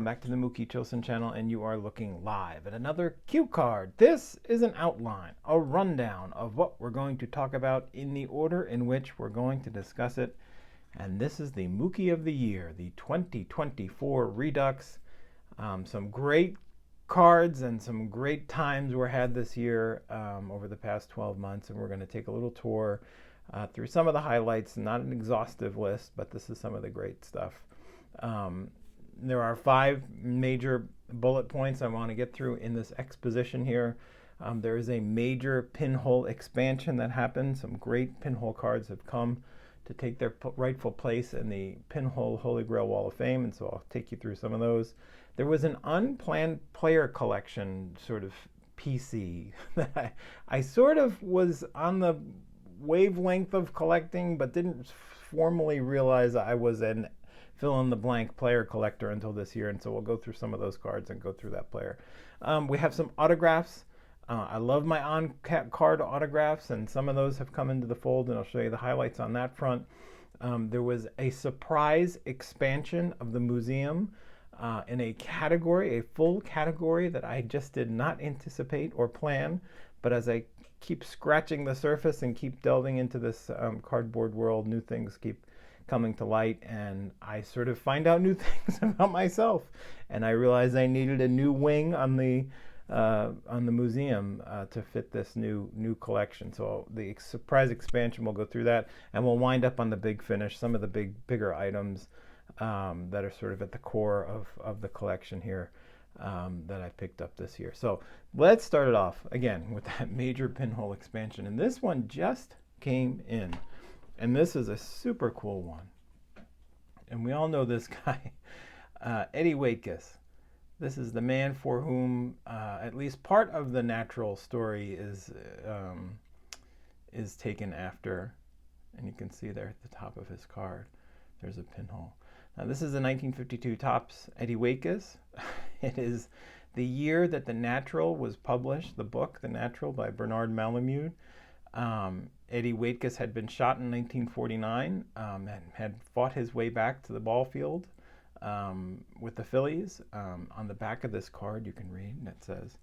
back to the Mookie Chosen channel, and you are looking live at another cue card. This is an outline, a rundown of what we're going to talk about in the order in which we're going to discuss it. And this is the Mookie of the Year, the 2024 Redux. Some great cards and some great times were had this year over the past 12 months, and we're going to take a little tour through some of the highlights. Not an exhaustive list, but this is some of the great stuff. There are 5 major bullet points I want to get through in this exposition here. There is a major Pinhole expansion that happened. Some great Pinhole cards have come to take their rightful place in the Pinhole Holy Grail Wall of Fame, and so I'll take you through some of those. There was an unplanned player collection sort of PC that I sort of was on the wavelength of collecting, but didn't formally realize I was an fill-in-the-blank player collector until this year, and so we'll go through some of those cards and go through that player. We have some autographs. I love my on-card autographs, and some of those have come into the fold, and I'll show you the highlights on that front. There was a surprise expansion of the museum in a category, a full category that I just did not anticipate or plan, but as I keep scratching the surface and keep delving into this cardboard world, new things keep coming to light, and I sort of find out new things about myself, and I realized I needed a new wing on the museum to fit this new collection. So the surprise expansion, we'll go through that, and we'll wind up on the big finish, some of the bigger items that are sort of at the core of the collection here that I picked up this year. So let's start it off again with that major Pinhole expansion, and this one just came in. And this is a super cool one. And we all know this guy, Eddie Waitkus. This is the man for whom at least part of the natural story is taken after. And you can see there at the top of his card, there's a pinhole. Now this is the 1952 Topps Eddie Waitkus. It is the year that The Natural was published, the book, The Natural by Bernard Malamud. Eddie Waitkus had been shot in 1949 and had fought his way back to the ball field with the Phillies. On the back of this card you can read, and it says,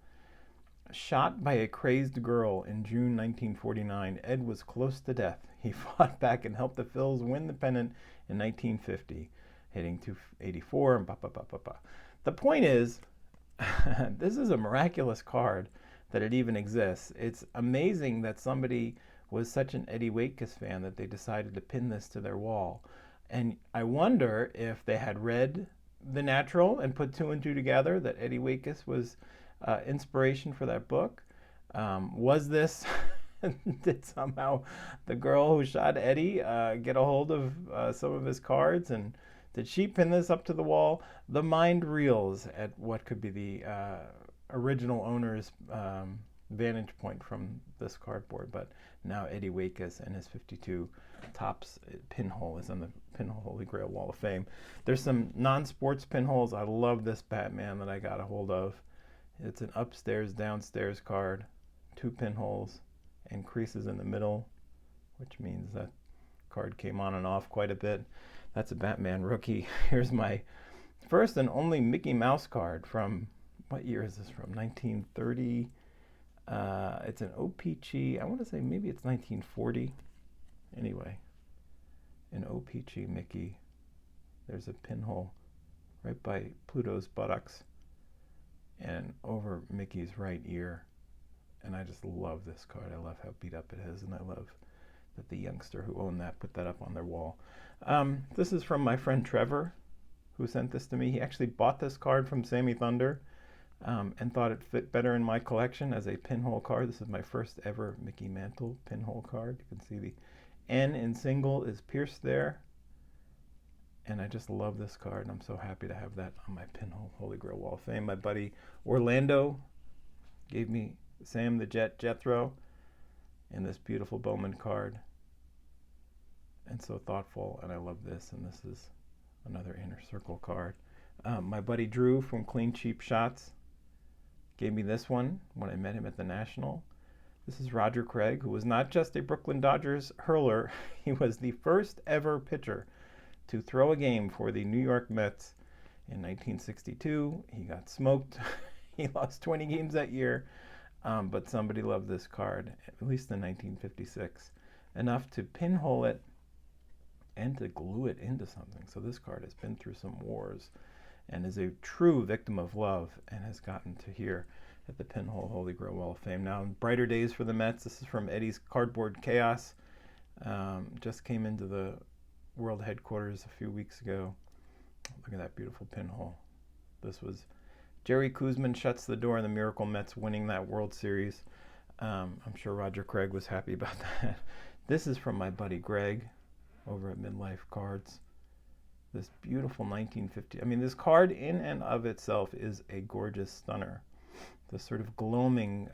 "Shot by a crazed girl in June 1949, Ed was close to death. He fought back and helped the Phils win the pennant in 1950, hitting .284 and ba ba ba ba ba." The point is, this is a miraculous card that it even exists. It's amazing that somebody was such an Eddie Waitkus fan that they decided to pin this to their wall. And I wonder if they had read The Natural and put 2 and 2 together, that Eddie Waitkus was inspiration for that book. Was this, did somehow the girl who shot Eddie get a hold of some of his cards, and did she pin this up to the wall? The mind reels at what could be the original owner's vantage point from this cardboard, but now Eddie Waitkus and his 52 Topps Pinhole is on the Pinhole Holy Grail Wall of Fame. There's some non-sports pinholes. I love this Batman that I got a hold of. It's an upstairs downstairs card, 2 pinholes and creases in the middle, which means that card came on and off quite a bit. That's a Batman rookie. Here's my first and only Mickey Mouse card from, what year is this from? 1930. It's an OPG. I want to say maybe it's 1940. Anyway, an OPG Mickey. There's a pinhole right by Pluto's buttocks and over Mickey's right ear. And I just love this card. I love how beat up it is, and I love that the youngster who owned that put that up on their wall. This is from my friend Trevor, who sent this to me. He actually bought this card from Sammy Thunder and thought it fit better in my collection as a pinhole card. This is my first ever Mickey Mantle pinhole card. You can see the N in single is pierced there. And I just love this card, and I'm so happy to have that on my Pinhole Holy Grail Wall of Fame. My buddy Orlando gave me Sam the Jet Jethro in this beautiful Bowman card. And so thoughtful, and I love this, and this is another Inner Circle card. My buddy Drew from Clean Cheap Shots gave me this one when I met him at the National. This is Roger Craig, who was not just a Brooklyn Dodgers hurler, he was the first ever pitcher to throw a game for the New York Mets In 1962, he got smoked. He lost 20 games that year, but somebody loved this card, at least in 1956, enough to pinhole it and to glue it into something. So this card has been through some wars and is a true victim of love and has gotten to here at the Pinhole Holy Grail Wall of Fame. Now, brighter days for the Mets. This is from Eddie's Cardboard Chaos. Just came into the world headquarters a few weeks ago. Look at that beautiful pinhole. This was Jerry Koosman shuts the door on the Miracle Mets winning that World Series. I'm sure Roger Craig was happy about that. This is from my buddy Greg over at Midlife Cards. This beautiful 1950. I mean, this card in and of itself is a gorgeous stunner. The sort of gloaming,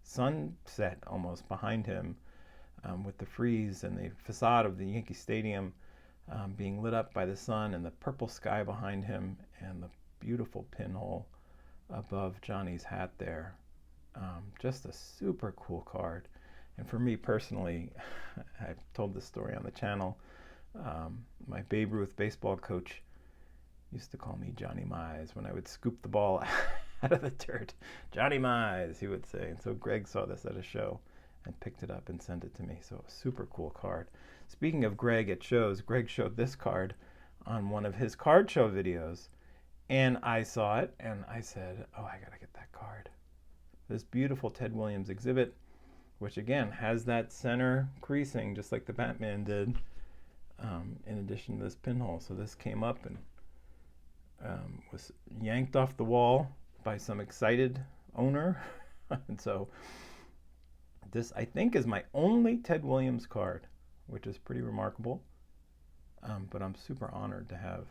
sunset almost behind him, with the frieze and the facade of the Yankee Stadium being lit up by the sun, and the purple sky behind him, and the beautiful pinhole above Johnny's hat there. Just a super cool card. And for me personally, I've told this story on the channel. My Babe Ruth baseball coach used to call me Johnny Mize when I would scoop the ball out of the dirt. Johnny Mize, he would say. And so Greg saw this at a show and picked it up and sent it to me. So a super cool card. Speaking of Greg at shows, Greg showed this card on one of his card show videos. And I saw it and I said, oh, I got to get that card. This beautiful Ted Williams exhibit, which again has that center creasing just like the Batman did, in addition to this pinhole. So this came up and was yanked off the wall by some excited owner. And so this, I think, is my only Ted Williams card, which is pretty remarkable. But I'm super honored to have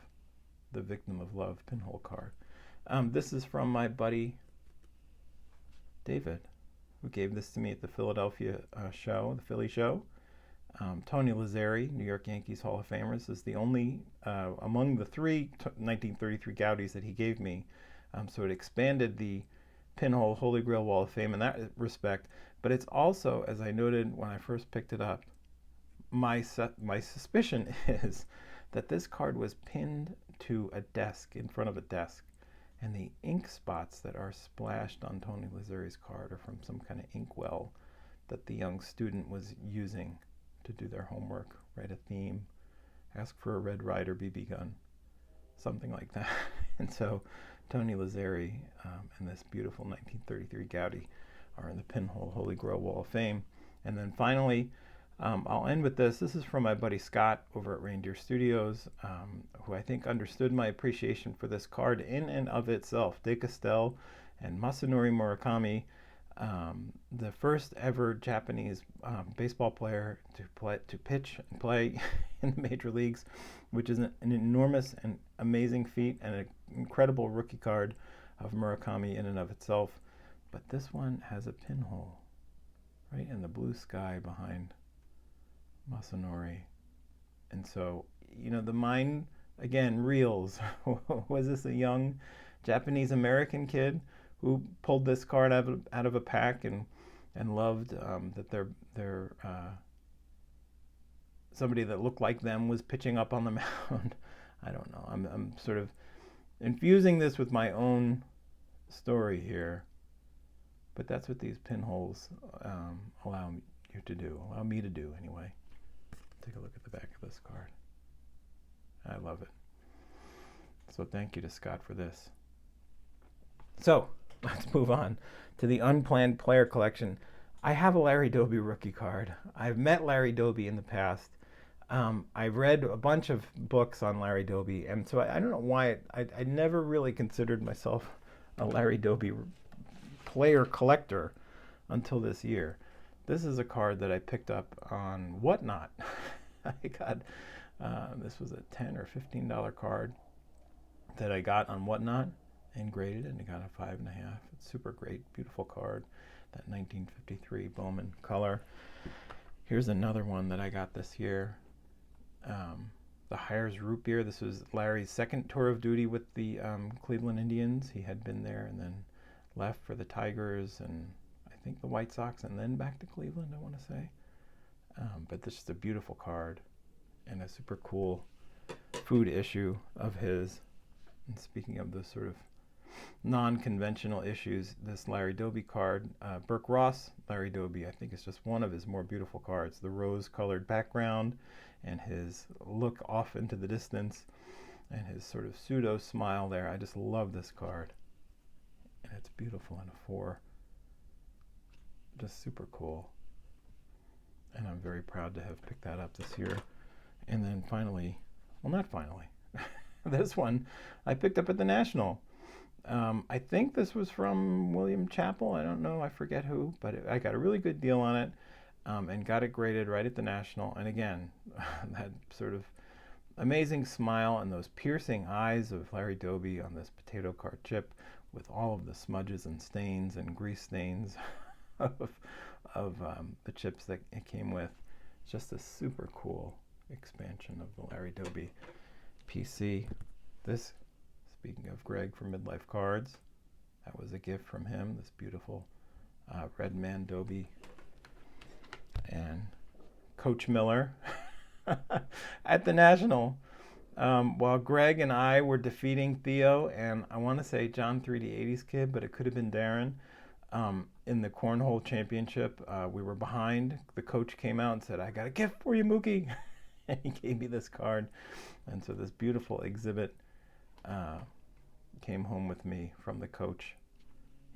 the Victim of Love pinhole card. This is from my buddy David, who gave this to me at the Philadelphia show, the Philly show. Tony Lazzeri, New York Yankees Hall of Famer. This is the only among the three 1933 Goudeys that he gave me. So it expanded the Pinhole Holy Grail Wall of Fame in that respect. But it's also, as I noted when I first picked it up, my suspicion is that this card was pinned to a desk, in front of a desk. And the ink spots that are splashed on Tony Lazzeri's card are from some kind of inkwell that the young student was using to do their homework, write a theme, ask for a Red Ryder BB gun, something like that. And so Tony Lazzeri and this beautiful 1933 Goudey are in the Pinhole Holy Grail Wall of Fame. And then finally, I'll end with this. This is from my buddy Scott over at Reindeer Studios, who I think understood my appreciation for this card in and of itself. De Castell and Masanori Murakami, the first ever Japanese baseball player to pitch and play in the major leagues, which is an enormous and amazing feat and an incredible rookie card of Murakami in and of itself. But this one has a pinhole right in the blue sky behind Masanori. And so, you know, the mind again reels. Was this a young Japanese American kid who pulled this card out of a pack and loved that their somebody that looked like them was pitching up on the mound? I don't know. I'm sort of infusing this with my own story here, but that's what these pinholes allow me to do anyway. Take a look at the back of this card. I love it. So thank you to Scott for this. So let's move on to the unplanned player collection. I have a Larry Doby rookie card. I've met Larry Doby in the past. I've read a bunch of books on Larry Doby, and so I don't know why I never really considered myself a Larry Doby player collector until this year. This is a card that I picked up on Whatnot. I got this was a $10 or $15 card that I got on Whatnot and graded, and I got a 5.5. It's super great, beautiful card. That 1953 Bowman color. Here's another one that I got this year. The Hires Root Beer. This was Larry's second tour of duty with the Cleveland Indians. He had been there and then left for the Tigers and I think the White Sox and then back to Cleveland, I want to say. But this is a beautiful card and a super cool food issue of his. And speaking of the sort of non-conventional issues, this Larry Doby card, Burke Ross Larry Doby, I think is just one of his more beautiful cards. The rose-colored background and his look off into the distance and his sort of pseudo smile there. I just love this card. And it's beautiful in a 4. Just super cool. And I'm very proud to have picked that up this year. And then finally, well, not finally, this one I picked up at the National. I think this was from William Chappell. I don't know. I forget who, but I got a really good deal on it and got it graded right at the National. And again, that sort of amazing smile and those piercing eyes of Larry Doby on this potato card chip with all of the smudges and stains and grease stains of the chips that it came with. It's just a super cool expansion of the Larry Doby PC. This, speaking of Greg from Midlife Cards, that was a gift from him, this beautiful Red Man Doby. And Coach Miller at the National, while Greg and I were defeating Theo, and I want to say John 3D80's kid, but it could have been Darren, in the Cornhole Championship. We were behind. The coach came out and said, "I got a gift for you, Mookie." And he gave me this card. And so this beautiful exhibit came home with me from the coach.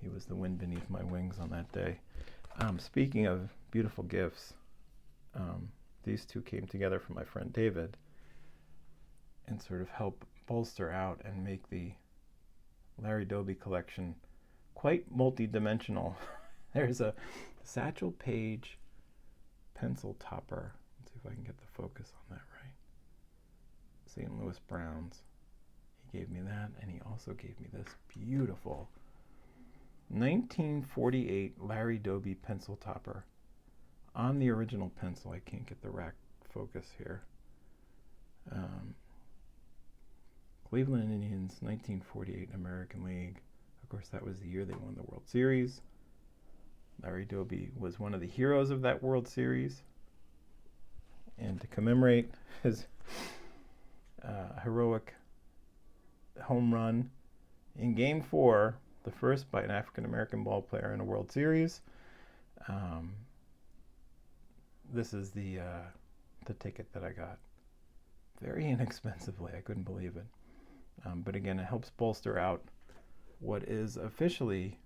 He was the wind beneath my wings on that day. Speaking of beautiful gifts, these two came together for my friend David and sort of help bolster out and make the Larry Doby collection quite multi-dimensional. There's a Satchel Paige pencil topper. Let's see if I can get the focus on that right. St. Louis Browns. He gave me that, and he also gave me this beautiful 1948 Larry Doby pencil topper on the original pencil. I can't get the rack focus here. Cleveland Indians, 1948 American League. Of course, that was the year they won the World Series. Larry Doby was one of the heroes of that World Series. And to commemorate his heroic home run in Game 4, the first by an African-American ball player in a World Series, this is the ticket that I got. Very inexpensively. I couldn't believe it. But again, it helps bolster out what is officially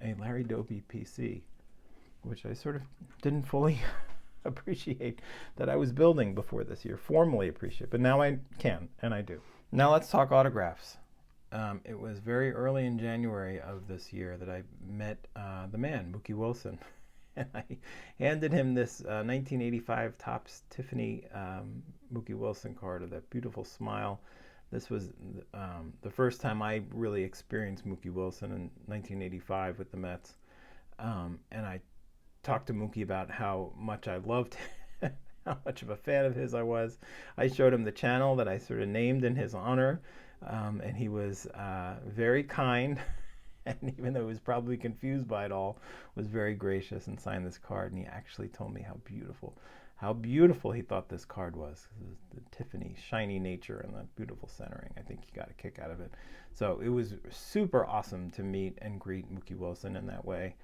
a Larry Doby PC, which I sort of didn't fully appreciate that I was building before this year, formally appreciate, but now I can, and I do. Now let's talk autographs. It was very early in January of this year that I met the man, Mookie Wilson, and I handed him this 1985 Topps Tiffany Mookie Wilson card with that beautiful smile. This was the first time I really experienced Mookie Wilson in 1985 with the Mets. And I talked to Mookie about how much I loved him, how much of a fan of his I was. I showed him the channel that I sort of named in his honor, and he was very kind, and even though he was probably confused by it all, was very gracious and signed this card. And he actually told me how beautiful he thought this card was. The Tiffany shiny nature and that beautiful centering. I think he got a kick out of it. So it was super awesome to meet and greet Mookie Wilson in that way,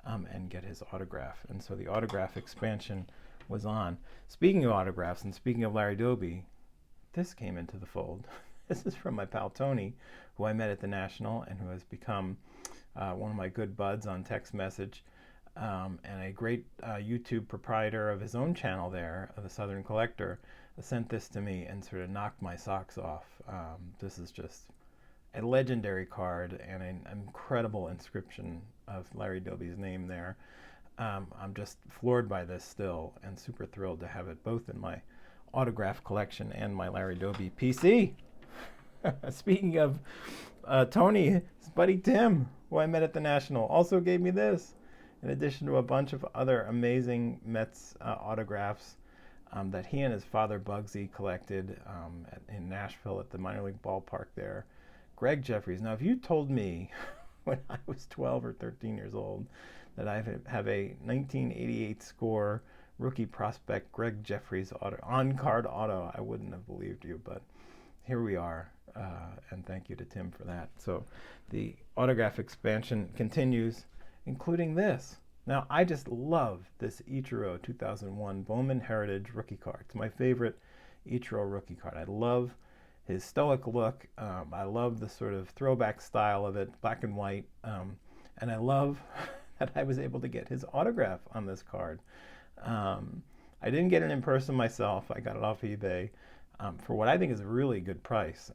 and get his autograph. And so the autograph expansion was on. Speaking of autographs and speaking of Larry Doby, this came into the fold. This is from my pal Tony, who I met at the National and who has become one of my good buds on text message. And a great YouTube proprietor of his own channel there, the Southern Collector, sent this to me and sort of knocked my socks off. This is just a legendary card and an incredible inscription of Larry Doby's name there. I'm just floored by this still and super thrilled to have it both in my autograph collection and my Larry Doby PC. Speaking of Tony, his buddy Tim, who I met at the National, also gave me this, in addition to a bunch of other amazing Mets autographs that he and his father Bugsy collected in Nashville at the minor league ballpark there. Greg Jeffries. Now, if you told me when I was 12 or 13 years old that I have a 1988 score rookie prospect Greg Jeffries on-card auto, I wouldn't have believed you. But here we are, and thank you to Tim for that. So the autograph expansion continues, including this. Now, I just love this Ichiro 2001 Bowman Heritage rookie card. It's my favorite Ichiro rookie card. I love his stoic look. I love the sort of throwback style of it, black and white. And I love that I was able to get his autograph on this card. I didn't get it in person myself. I got it off eBay for what I think is a really good price.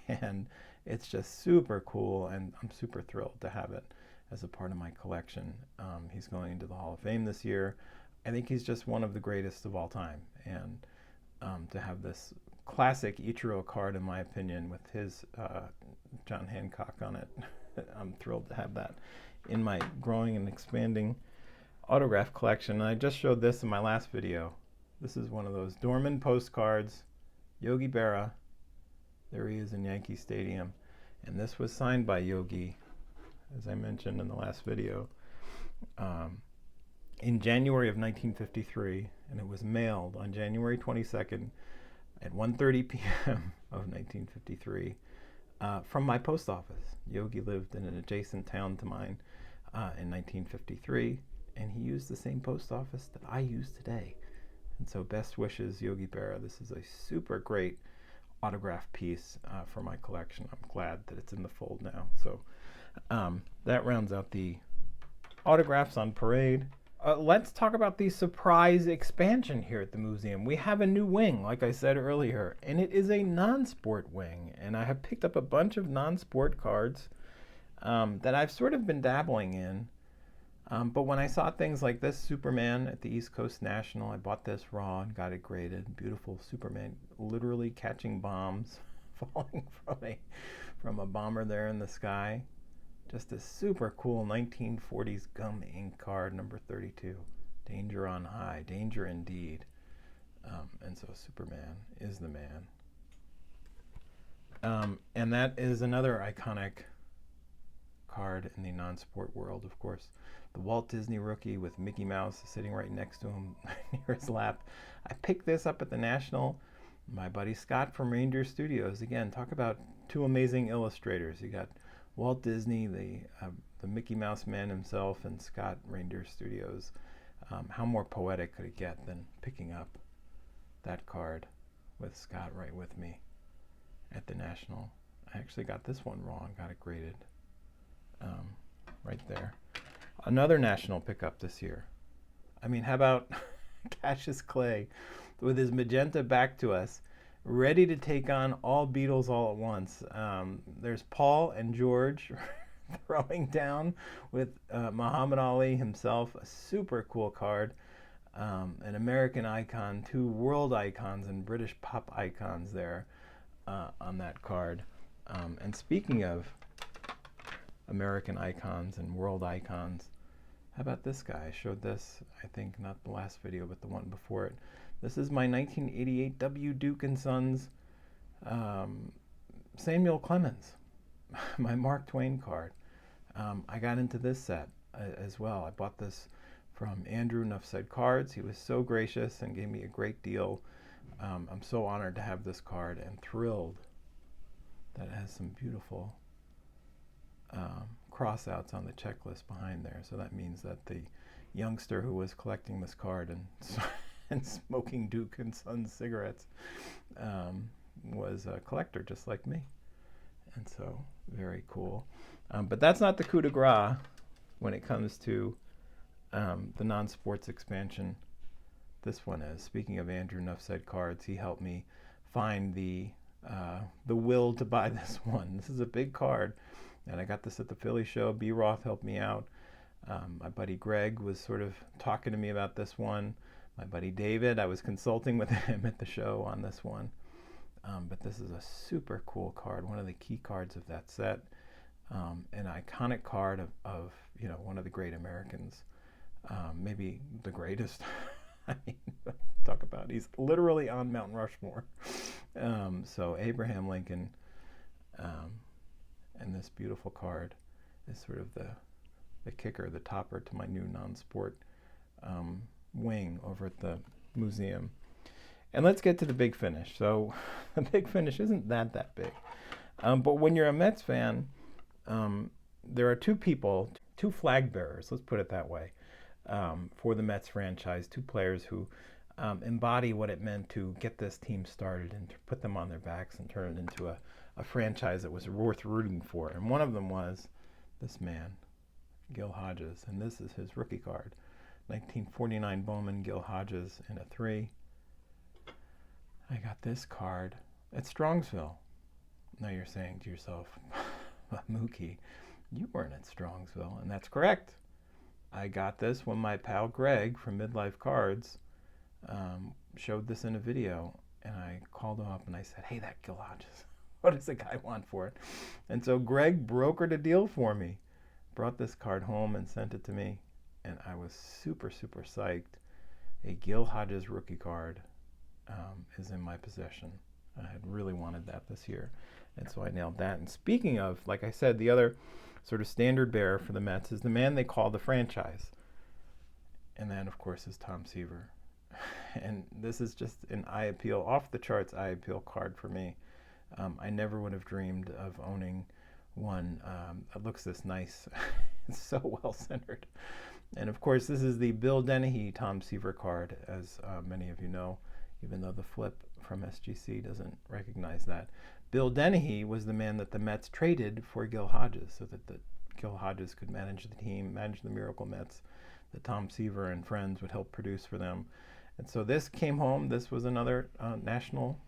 And it's just super cool, and I'm super thrilled to have it as a part of my collection. He's going into the Hall of Fame this year. I think he's just one of the greatest of all time. And to have this classic Ichiro card, in my opinion, with his John Hancock on it, I'm thrilled to have that in my growing and expanding autograph collection. And I just showed this in my last video. This is one of those Dorman postcards, Yogi Berra. There he is in Yankee Stadium. And this was signed by Yogi, as I mentioned in the last video, in January of 1953, and it was mailed on January 22nd at 1:30 p.m. of 1953 from my post office. Yogi lived in an adjacent town to mine in 1953, and he used the same post office that I use today. And so best wishes, Yogi Berra. This is a super great autograph piece for my collection. I'm glad that it's in the fold now. So that rounds out the autographs on parade. Let's talk about the surprise expansion here at the museum. We have a new wing, like I said earlier, and it is a non-sport wing. And I have picked up a bunch of non-sport cards that I've sort of been dabbling in. But when I saw things like this Superman at the East Coast National, I bought this raw and got it graded. Beautiful Superman, literally catching bombs falling from a bomber there in the sky. Just a super cool 1940s gum ink card, number 32. Danger on high, danger indeed. And so Superman is the man. And that is another iconic card in the non-sport world, of course. The Walt Disney rookie with Mickey Mouse sitting right next to him near his lap. I picked this up at the National. My buddy Scott from Reindeer Studios. Again, talk about two amazing illustrators. You got Walt Disney, the Mickey Mouse man himself, and Scott, Reindeer Studios. How more poetic could it get than picking up that card with Scott right with me at the National? I actually got this one wrong, got it graded right there. Another National pickup this year. I mean, how about Cassius Clay with his magenta back to us, ready to take on all Beatles all at once. There's Paul and George throwing down with Muhammad Ali himself. A super cool card. An American icon, two world icons and British pop icons there on that card. And speaking of American icons and world icons, how about this guy? I showed this, I think, not the last video, but the one before it. This is my 1988 W. Duke & Sons Samuel Clemens, my Mark Twain card. I got into this set as well. I bought this from Andrew Nuff Said Cards. He was so gracious and gave me a great deal. I'm so honored to have this card and thrilled that it has some beautiful crossouts on the checklist behind there. So that means that the youngster who was collecting this card and smoking Duke and Sons cigarettes was a collector just like me. And so very cool. But that's not the coup de grace when it comes to the non-sports expansion. This one is. Speaking of Andrew Nuff Said Cards, he helped me find the will to buy this one. This is a big card, and I got this at the Philly show. B. Roth helped me out. My buddy Greg was sort of talking to me about this one. My buddy David, I was consulting with him at the show on this one. But this is a super cool card, one of the key cards of that set. An iconic card of one of the great Americans, maybe the greatest. I mean, talk about, he's literally on Mount Rushmore. So Abraham Lincoln, and this beautiful card is sort of the kicker, the topper to my new non-sport wing over at the museum. And let's get to the big finish. So the big finish isn't that big. But when you're a Mets fan, there are two people, two flag bearers, let's put it that way, for the Mets franchise, two players who embody what it meant to get this team started and to put them on their backs and turn it into a franchise that was worth rooting for. And one of them was this man, Gil Hodges, and this is his rookie card. 1949 Bowman Gil Hodges in a 3. I got this card at Strongsville. Now you're saying to yourself, Mookie, you weren't at Strongsville, and that's correct. I got this when my pal Greg from Midlife Cards showed this in a video, and I called him up and I said, hey, that Gil Hodges, what does the guy want for it? And so Greg brokered a deal for me, brought this card home and sent it to me, and I was super psyched. A Gil Hodges rookie card is in my possession. I had really wanted that this year, and so I nailed that. And speaking of, like I said, the other sort of standard bearer for the Mets is the man they call the franchise, and that, of course, is Tom Seaver. And this is just an eye appeal, off the charts eye appeal card for me. I never would have dreamed of owning one that looks this nice. It's so well centered. And of course, this is the Bill Dennehy Tom Seaver card, as many of you know, even though the flip from SGC doesn't recognize that. Bill Dennehy was the man that the Mets traded for Gil Hodges, so that Gil Hodges could manage the team, manage the Miracle Mets that Tom Seaver and friends would help produce for them. And so this came home. This was another national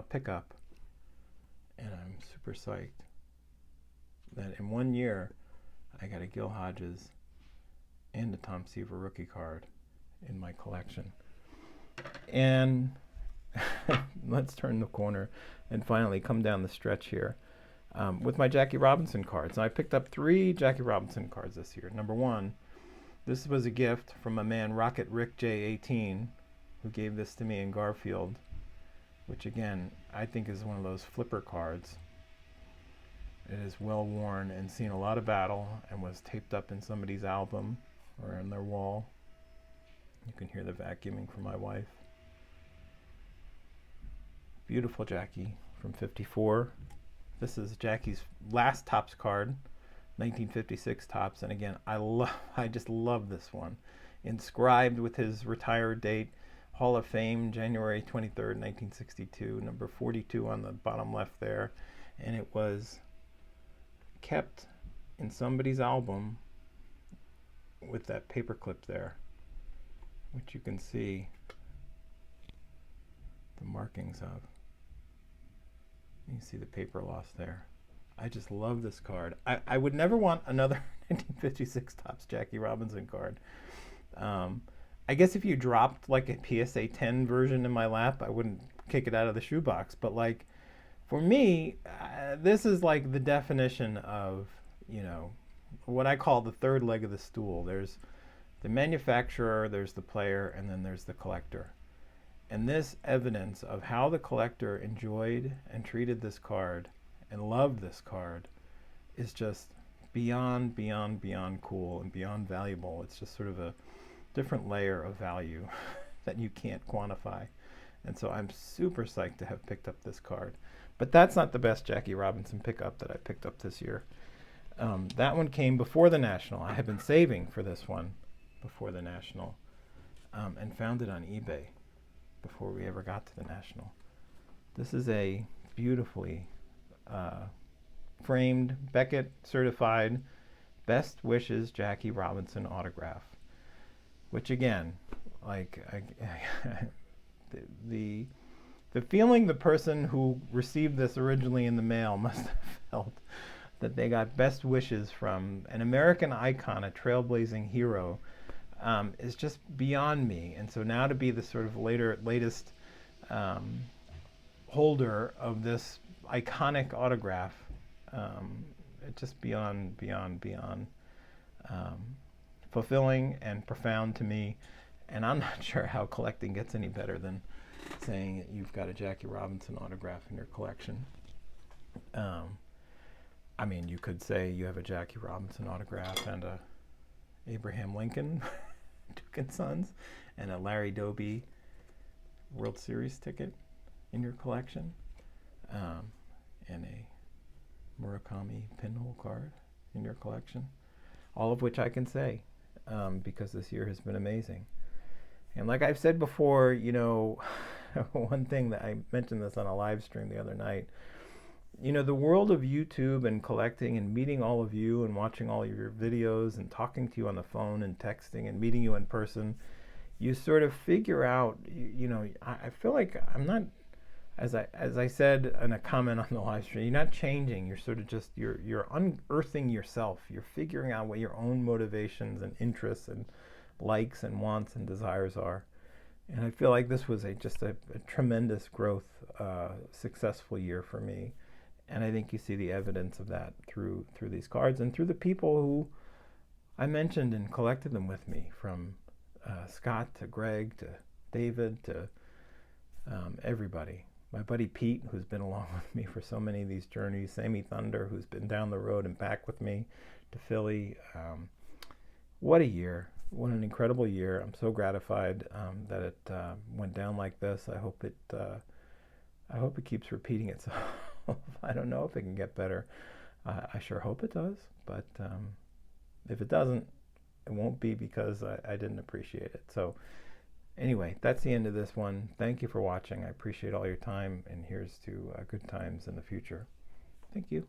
pickup. And I'm super psyched that in 1 year, I got a Gil Hodges and a Tom Seaver rookie card in my collection. And let's turn the corner and finally come down the stretch here with my Jackie Robinson cards. And I picked up 3 Jackie Robinson cards this year. Number 1, this was a gift from a man, Rocket Rick J18, who gave this to me in Garfield, which again, I think is one of those flipper cards. It is well worn and seen a lot of battle and was taped up in somebody's album or on their wall. You can hear the vacuuming from my wife. Beautiful Jackie from 54. This is Jackie's last Topps card, 1956 Topps. And again, I just love this one. Inscribed with his retired date, Hall of Fame, January 23rd, 1962, number 42 on the bottom left there. And it was kept in somebody's album with that paperclip there, which you can see the markings of. You can see the paper loss there. I just love this card. I would never want another 1956 Topps Jackie Robinson card. I guess if you dropped like a PSA 10 version in my lap, I wouldn't kick it out of the shoebox. But like, for me, this is like the definition of, you know, what I call the third leg of the stool. There's the manufacturer, there's the player, and then there's the collector. And this evidence of how the collector enjoyed and treated this card and loved this card is just beyond cool and beyond valuable. It's just sort of a different layer of value that you can't quantify. And so I'm super psyched to have picked up this card. But that's not the best Jackie Robinson pickup that I picked up this year. That one came before the National. I have been saving for this one before the National, and found it on eBay before we ever got to the National. This is a beautifully framed Beckett certified Best Wishes Jackie Robinson autograph, which again, like the feeling the person who received this originally in the mail must have felt that they got best wishes from an American icon, a trailblazing hero, is just beyond me. And so now to be the sort of latest holder of this iconic autograph, it's just beyond fulfilling and profound to me. And I'm not sure how collecting gets any better than saying that you've got a Jackie Robinson autograph in your collection. I mean, you could say you have a Jackie Robinson autograph and a Abraham Lincoln, Duke and Sons, and a Larry Doby World Series ticket in your collection, and a Murakami Pinhole card in your collection. All of which I can say, because this year has been amazing. And like I've said before, one thing that I mentioned this on a live stream the other night, the world of YouTube and collecting and meeting all of you and watching all of your videos and talking to you on the phone and texting and meeting you in person, you sort of figure out, I feel like I'm not, as I said in a comment on the live stream, you're not changing. You're sort of just, you're unearthing yourself. You're figuring out what your own motivations and interests and likes and wants and desires are. And I feel like this was just a tremendous growth, successful year for me. And I think you see the evidence of that through these cards and through the people who I mentioned and collected them with me, from Scott to Greg to David to everybody. My buddy Pete, who's been along with me for so many of these journeys, Sammy Thunder, who's been down the road and back with me to Philly. What a year. What an incredible year. I'm so gratified that it went down like this. I hope it keeps repeating itself. I don't know if it can get better. I sure hope it does, but if it doesn't, it won't be because I didn't appreciate it. So anyway, that's the end of this one. Thank you for watching. I appreciate all your time, and here's to good times in the future. Thank you.